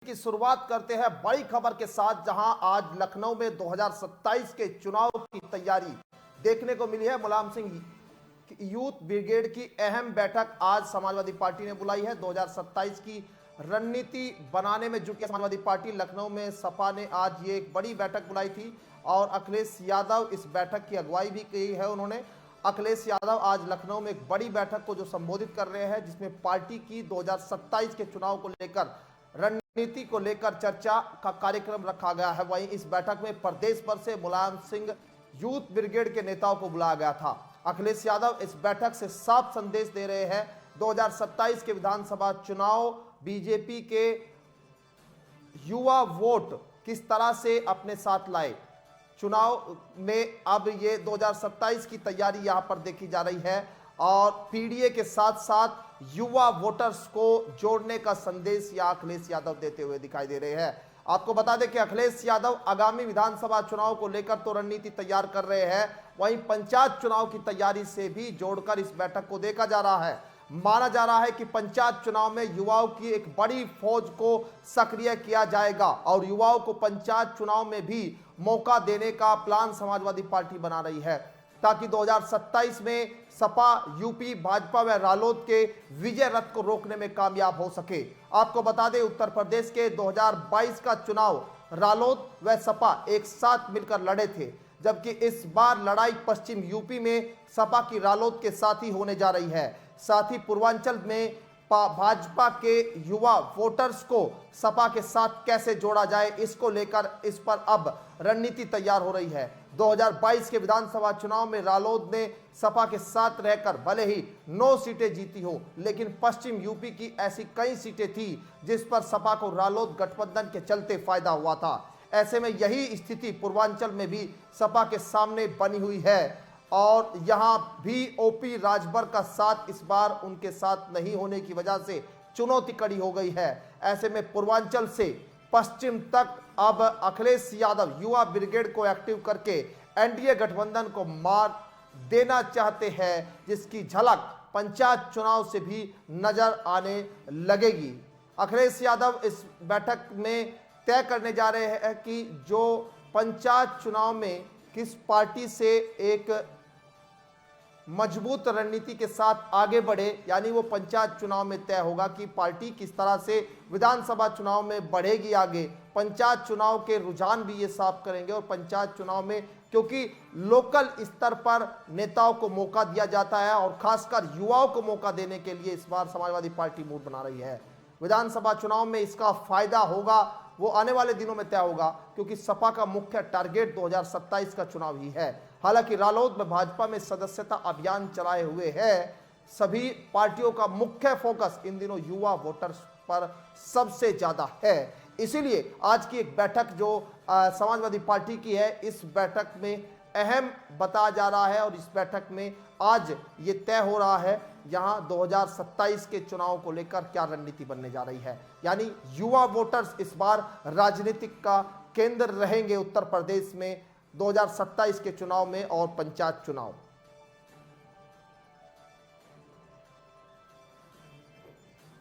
की शुरुआत करते हैं बड़ी खबर के साथ, जहां आज लखनऊ में 2027 के चुनाव की तैयारी देखने को मिली है। मुलायम सिंह यूथ ब्रिगेड की अहम बैठक आज समाजवादी पार्टी ने बुलाई है। 2027 की रणनीति बनाने में जुटी समाजवादी पार्टी लखनऊ में सपा ने आज ये एक बड़ी बैठक बुलाई थी और अखिलेश यादव इस बैठक की अगुवाई भी की है। उन्होंने अखिलेश यादव आज लखनऊ में एक बड़ी बैठक को जो संबोधित कर रहे हैं, जिसमें पार्टी की 2027 के चुनाव को लेकर रणनीति को लेकर चर्चा का कार्यक्रम रखा गया है। वहीं इस बैठक में प्रदेश भर से मुलायम सिंह यूथ ब्रिगेड के नेताओं को बुलाया गया था। अखिलेश यादव इस बैठक से साफ संदेश दे रहे हैं, 2027 के विधानसभा चुनाव बीजेपी के युवा वोट किस तरह से अपने साथ लाए। चुनाव में अब ये 2027 की तैयारी यहां पर देखी जा रही है और पीडीए के साथ साथ युवा वोटर्स को जोड़ने का संदेश यहां अखिलेश यादव देते हुए दिखाई दे रहे हैं। आपको बता दें कि अखिलेश यादव आगामी विधानसभा चुनाव को लेकर तो रणनीति तैयार कर रहे हैं, वहीं पंचायत चुनाव की तैयारी से भी जोड़कर इस बैठक को देखा जा रहा है। माना जा रहा है कि पंचायत चुनाव में युवाओं की एक बड़ी फौज को सक्रिय किया जाएगा और युवाओं को पंचायत चुनाव में भी मौका देने का प्लान समाजवादी पार्टी बना रही है, ताकि 2027 में सपा, यूपी, भाजपा व रालोद के विजय रथ को रोकने में कामयाब हो सके। आपको बता दें, उत्तर प्रदेश के 2022 का चुनाव रालोद व सपा एक साथ मिलकर लड़े थे, जबकि इस बार लड़ाई पश्चिम यूपी में सपा की रालोद के साथ ही होने जा रही है। साथ ही पूर्वांचल में भाजपा के युवा वोटर्स को सपा के साथ कैसे जोड़ा जाए, इसको लेकर इस पर अब रणनीति तैयार हो रही है। 2022 के विधानसभा चुनाव में रालोद ने सपा के साथ रहकर भले ही 9 सीटें जीती हो, लेकिन पश्चिम यूपी की ऐसी कई सीटें थी जिस पर सपा को रालोद गठबंधन के चलते फायदा हुआ था। ऐसे में यही स्थिति पूर्वांचल में भी सपा के सामने बनी हुई है और यहां भी ओपी राजभर का साथ इस बार उनके साथ नहीं होने की वजह से चुनौती कड़ी हो गई है। ऐसे में पूर्वांचल से पश्चिम तक अब अखिलेश यादव युवा ब्रिगेड को एक्टिव करके एनडीए गठबंधन को मार देना चाहते हैं, जिसकी झलक पंचायत चुनाव से भी नजर आने लगेगी। अखिलेश यादव इस बैठक में तय करने जा रहे हैं कि जो पंचायत चुनाव में किस पार्टी से एक मजबूत रणनीति के साथ आगे बढ़े, यानी वो पंचायत चुनाव में तय होगा कि पार्टी किस तरह से विधानसभा चुनाव में बढ़ेगी आगे। पंचायत चुनाव के रुझान भी ये साफ करेंगे और पंचायत चुनाव में क्योंकि लोकल स्तर पर नेताओं को मौका दिया जाता है और खासकर युवाओं को मौका देने के लिए इस बार समाजवादी पार्टी मूड बना रही है। विधानसभा चुनाव में इसका फायदा होगा वो आने वाले दिनों में तय होगा, क्योंकि सपा का मुख्य टारगेट 2027 का चुनाव ही है। हालांकि रालोद में भाजपा में सदस्यता अभियान चलाए हुए है, सभी पार्टियों का मुख्य फोकस इन दिनों युवा वोटर्स पर सबसे ज्यादा है। इसीलिए आज की एक बैठक जो समाजवादी पार्टी की है, इस बैठक में अहम बताया जा रहा है और इस बैठक में आज ये तय हो रहा है यहाँ 2027 के चुनाव को लेकर क्या रणनीति बनने जा रही है। यानी युवा वोटर्स इस बार राजनीतिक का केंद्र रहेंगे उत्तर प्रदेश में 2027 के चुनाव में और पंचायत चुनाव।